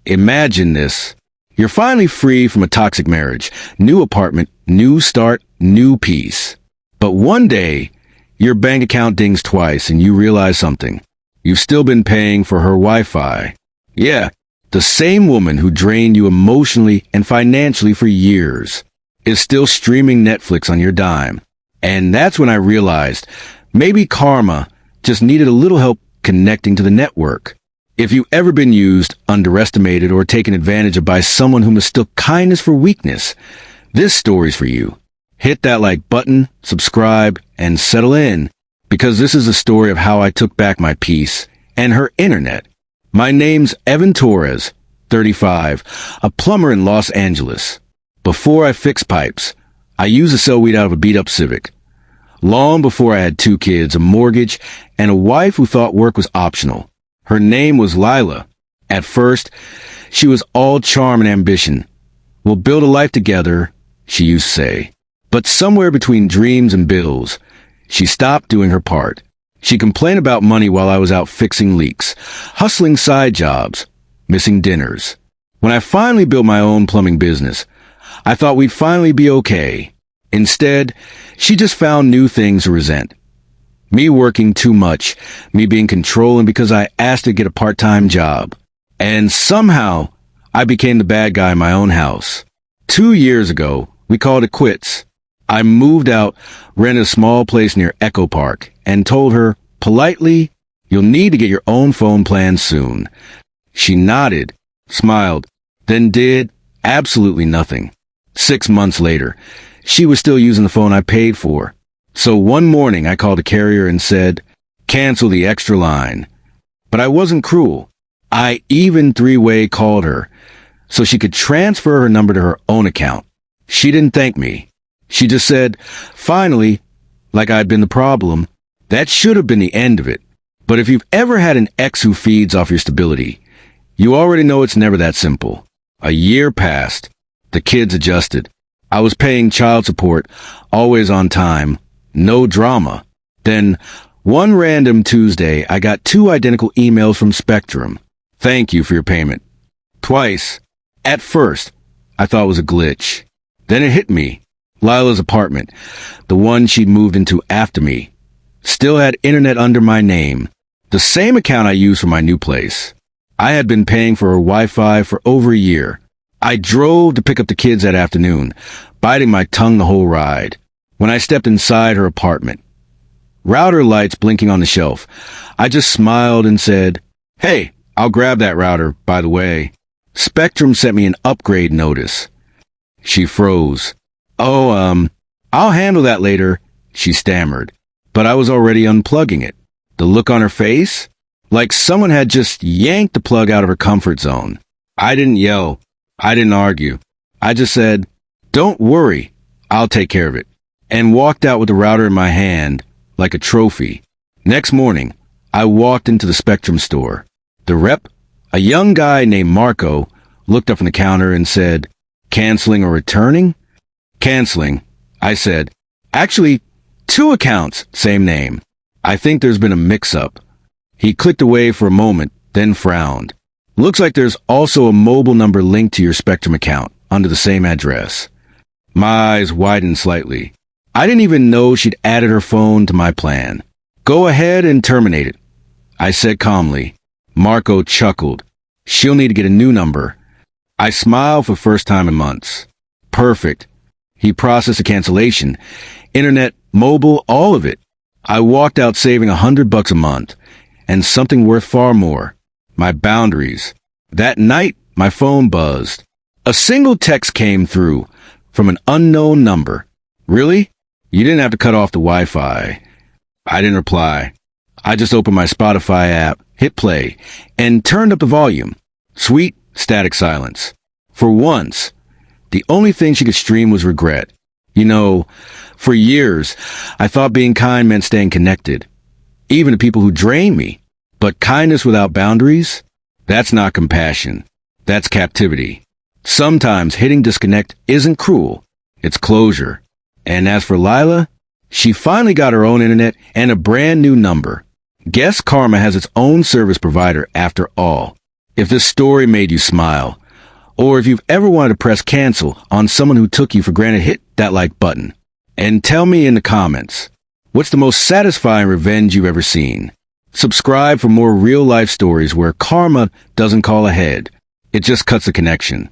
Imagine this. You're finally free from a toxic marriage, new apartment, new start, new peace. But one day, your bank account dings twice and you realize something. You've still been paying for her Wi-Fi. Yeah, the same woman who drained you emotionally and financially for years is still streaming Netflix on your dime. And that's when I realized maybe karma just needed a little help connecting to the network. If you've ever been used, underestimated, or taken advantage of by someone who mistook kindness for weakness, this story's for you. Hit that like button, subscribe, and settle in, because this is a story of how I took back my peace and her internet. My name's Evan Torres, 35, a plumber in Los Angeles. Before I fix pipes, I used a cell weed out of a beat-up Civic. Long before I had 2 kids, a mortgage, and a wife who thought work was optional. Her name was Lila. At first, she was all charm and ambition. We'll build a life together, she used to say. But somewhere between dreams and bills, she stopped doing her part. She complained about money while I was out fixing leaks, hustling side jobs, missing dinners. When I finally built my own plumbing business, I thought we'd finally be okay. Instead, she just found new things to resent. Me working too much, me being controlling because I asked her to get a part-time job. And somehow, I became the bad guy in my own house. 2 years ago, we called it quits. I moved out, rented a small place near Echo Park, and told her, politely, you'll need to get your own phone plan soon. She nodded, smiled, then did absolutely nothing. 6 months later, she was still using the phone I paid for. So one morning I called a carrier and said, cancel the extra line. But I wasn't cruel. I even 3-way called her so she could transfer her number to her own account. She didn't thank me. She just said, finally, like I'd been the problem. That should have been the end of it. But if you've ever had an ex who feeds off your stability, you already know it's never that simple. A year passed. The kids adjusted. I was paying child support, always on time. No drama. Then, one random Tuesday, I got 2 identical emails from Spectrum. Thank you for your payment. Twice. At first, I thought it was a glitch. Then it hit me. Lila's apartment, the one she'd moved into after me, still had internet under my name, the same account I used for my new place. I had been paying for her Wi-Fi for over a year. I drove to pick up the kids that afternoon, biting my tongue the whole ride. When I stepped inside her apartment, router lights blinking on the shelf, I just smiled and said, hey, I'll grab that router, by the way. Spectrum sent me an upgrade notice. She froze. Oh, I'll handle that later, she stammered. But I was already unplugging it. The look on her face? Like someone had just yanked the plug out of her comfort zone. I didn't yell. I didn't argue. I just said, don't worry, I'll take care of it, and walked out with the router in my hand like a trophy. Next morning, I walked into the Spectrum store. The rep, a young guy named Marco, looked up from the counter and said, canceling or returning? Canceling, I said. Actually, 2 accounts, same name. I think there's been a mix-up. He clicked away for a moment, then frowned. Looks like there's also a mobile number linked to your Spectrum account under the same address. My eyes widened slightly. I didn't even know she'd added her phone to my plan. Go ahead and terminate it, I said calmly. Marco chuckled. She'll need to get a new number. I smiled for the first time in months. Perfect. He processed a cancellation. Internet, mobile, all of it. I walked out saving $100 a month. And something worth far more. My boundaries. That night, my phone buzzed. A single text came through from an unknown number. Really? You didn't have to cut off the Wi-Fi. I didn't reply. I just opened my Spotify app, hit play, and turned up the volume. Sweet, static silence. For once, the only thing she could stream was regret. You know, for years, I thought being kind meant staying connected, even to people who drain me. But kindness without boundaries? That's not compassion. That's captivity. Sometimes hitting disconnect isn't cruel. It's closure. And as for Lila, she finally got her own internet and a brand new number. Guess karma has its own service provider after all. If this story made you smile, or if you've ever wanted to press cancel on someone who took you for granted, hit that like button. And tell me in the comments, what's the most satisfying revenge you've ever seen? Subscribe for more real-life stories where karma doesn't call ahead. It just cuts a connection.